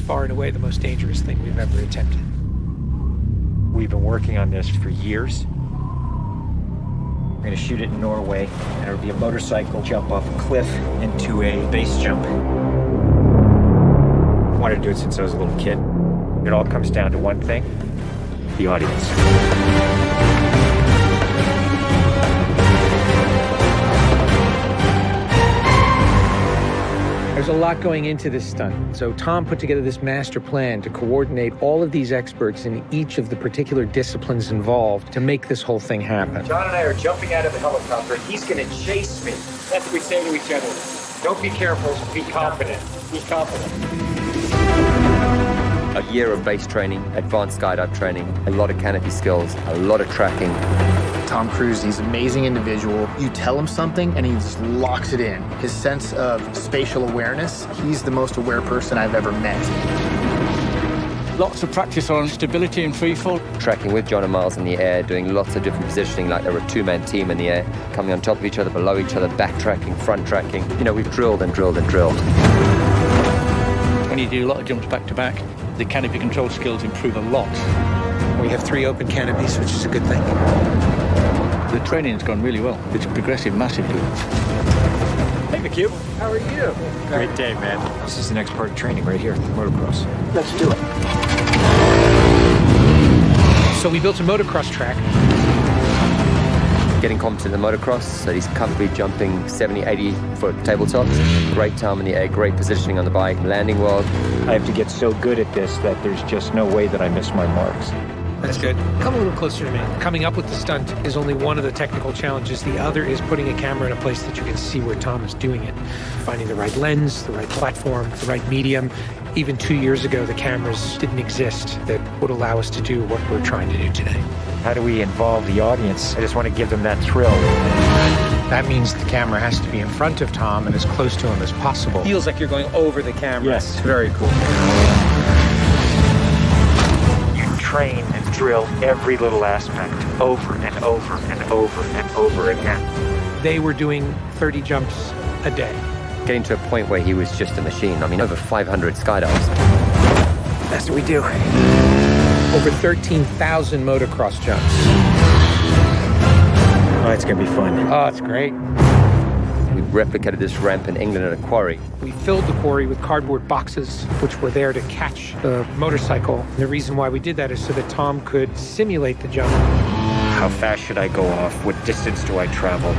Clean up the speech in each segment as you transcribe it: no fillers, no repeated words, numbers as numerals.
far and away the most dangerous thing we've ever attempted. We've been working on this for years. We're gonna shoot it in Norway, and it'll be a motorcycle jump off a cliff into a base jump. I wanted to do it since I was a little kid. It all comes down to one thing: the audience. There's a lot going into this stunt. So Tom put together this master plan to coordinate all of these experts in each of the particular disciplines involved to make this whole thing happen. John and I are jumping out of the helicopter, and he's gonna chase me. That's what we say to each other. Don't be careful, be confident. Be confident. A year of base training, advanced skydive training, a lot of canopy skills, a lot of tracking. Tom Cruise, he's an amazing individual. You tell him something and he just locks it in. His sense of spatial awareness, he's the most aware person I've ever met. Lots of practice on stability and freefall. Tracking with John and Miles in the air, doing lots of different positioning, like they were a two-man team in the air, coming on top of each other, below each other, backtracking, front tracking. You know, we've drilled and drilled and drilled. When you do a lot of jumps back to back, the canopy control skills improve a lot. We have 3 open canopies, which is a good thing. The training's gone really well. It's progressive massively. Hey, McHugh. How are you? Great day, man. This is the next part of training right here, motocross. Let's do it. So we built a motocross track. Getting competent in the motocross, so he's comfortably jumping 70, 80-foot tabletops. Great time in the air, great positioning on the bike, landing well. I have to get so good at this that there's just no way that I miss my marks. That's good. Come a little closer to me. Coming up with the stunt is only one of the technical challenges. The other is putting a camera in a place that you can see where Tom is doing it. Finding the right lens, the right platform, the right medium. Even 2 years ago, the cameras didn't exist that would allow us to do what we're trying to do today. How do we involve the audience? I just want to give them that thrill. That means the camera has to be in front of Tom and as close to him as possible. Feels like you're going over the camera. Yes, very cool. You train and drill every little aspect over and over and over and over again. They were doing 30 jumps a day. Getting to a point where he was just a machine. I mean, over 500 skydives. That's what we do. Over 13,000 motocross jumps. Oh, it's gonna be fun. Oh, it's great. We replicated this ramp in England at a quarry. We filled the quarry with cardboard boxes, which were there to catch the motorcycle. And the reason why we did that is so that Tom could simulate the jump. How fast should I go off? What distance do I travel?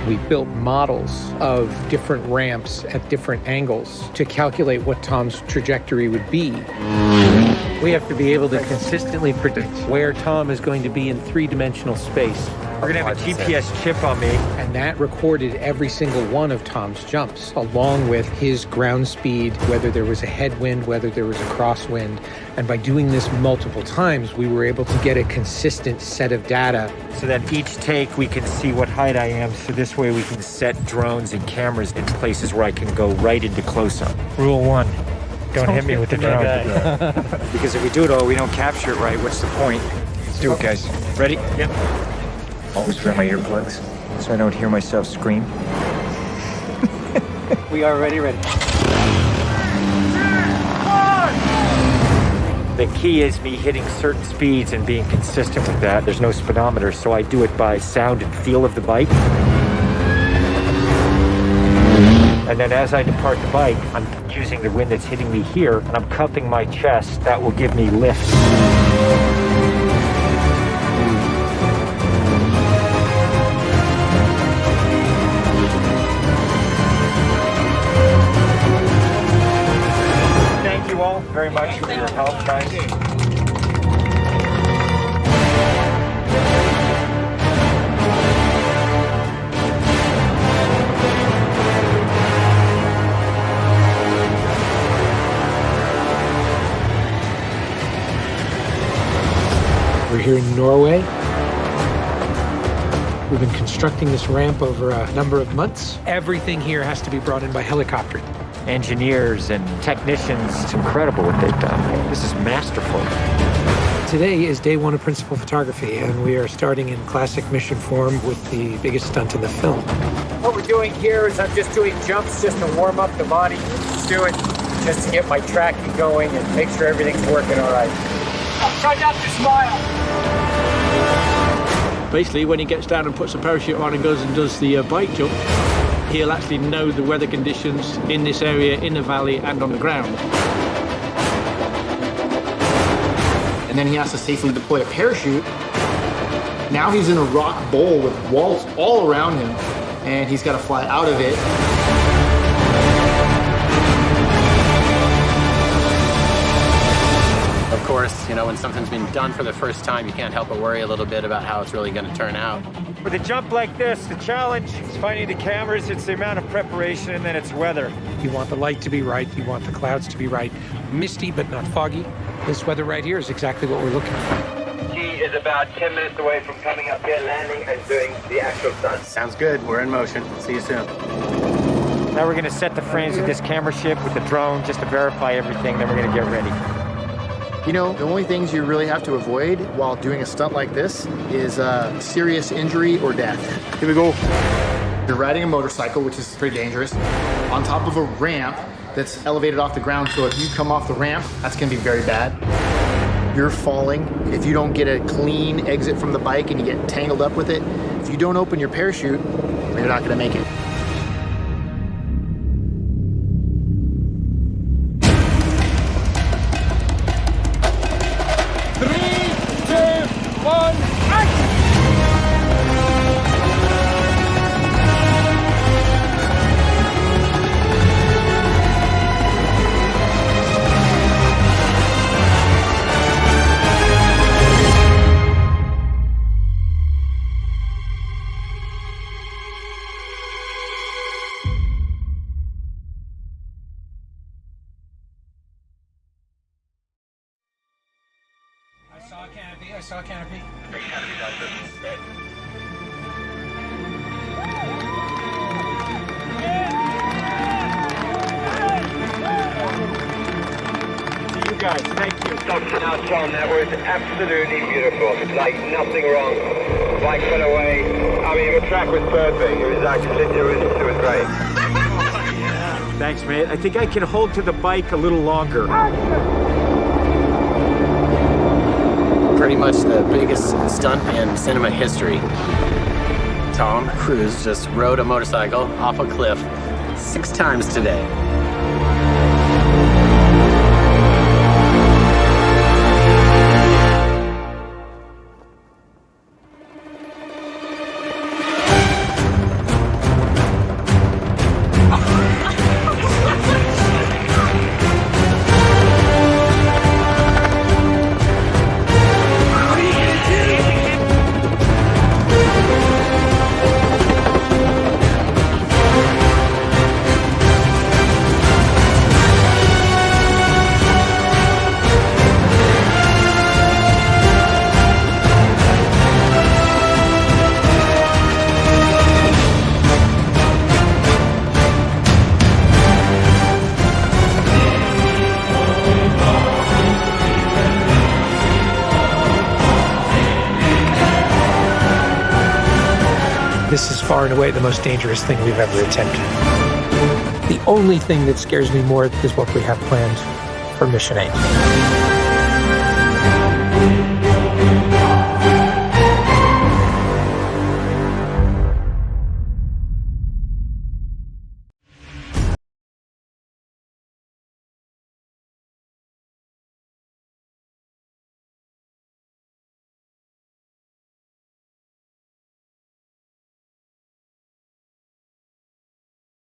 We built models of different ramps at different angles to calculate what Tom's trajectory would be. We have to be able to consistently predict where Tom is going to be in 3-dimensional space. We're gonna have a GPS chip on me. And that recorded every single one of Tom's jumps, along with his ground speed, whether there was a headwind, whether there was a crosswind. And by doing this multiple times, we were able to get a consistent set of data. So that each take we can see what height I am, so this way we can set drones and cameras in places where I can go right into close-up. Rule 1, don't hit me with the drone. Because if we do it all, we don't capture it right, what's the point? Let's do it, guys. Ready? Yep. Always wear my earplugs so I don't hear myself scream. We are ready. The key is me hitting certain speeds and being consistent with that. There's no speedometer, so I do it by sound and feel of the bike. And then as I depart the bike, I'm using the wind that's hitting me here, and I'm cupping my chest. That will give me lift. Thank you all very much for your help, guys. We're here in Norway. We've been constructing this ramp over a number of months. Everything here has to be brought in by helicopter. Engineers and technicians, it's incredible what they've done. This is masterful. Today is day 1 of principal photography, and we are starting in classic mission form with the biggest stunt in the film. What we're doing here is I'm just doing jumps just to warm up the body. Let's do it. just to get my tracking going and make sure everything's working all right. Try not to smile. Basically, when he gets down and puts a parachute on and goes and does the bike jump, he'll actually know the weather conditions in this area, in the valley and on the ground. And then he has to safely deploy a parachute. Now he's in a rock bowl with walls all around him, and he's got to fly out of it. Of course, you know, when something's been done for the first time, you can't help but worry a little bit about how it's really going to turn out. With a jump like this, the challenge is finding the cameras, it's the amount of preparation, and then it's weather. You want the light to be right, you want the clouds to be right. Misty, but not foggy. This weather right here is exactly what we're looking for. He is about 10 minutes away from coming up here, landing, and doing the actual stunt. Sounds good. We're in motion. See you soon. Now we're going to set the frames with this camera ship with the drone just to verify everything, then we're going to get ready. You know, the only things you really have to avoid while doing a stunt like this is serious injury or death. Here we go. You're riding a motorcycle, which is pretty dangerous, on top of a ramp that's elevated off the ground, so if you come off the ramp, that's going to be very bad. You're falling. If you don't get a clean exit from the bike and you get tangled up with it, if you don't open your parachute, you're not going to make it. I saw a canopy. To you guys, thank you. Now, Tom, that was absolutely beautiful. Like nothing wrong. Bike fell away. I mean, the track was perfect. It was actually, it was great. Thanks, mate. I think I can hold to the bike a little longer. Pretty much the biggest stunt in cinema history. Tom Cruise just rode a motorcycle off a cliff 6 times today. This is far and away the most dangerous thing we've ever attempted. The only thing that scares me more is what we have planned for Mission 8.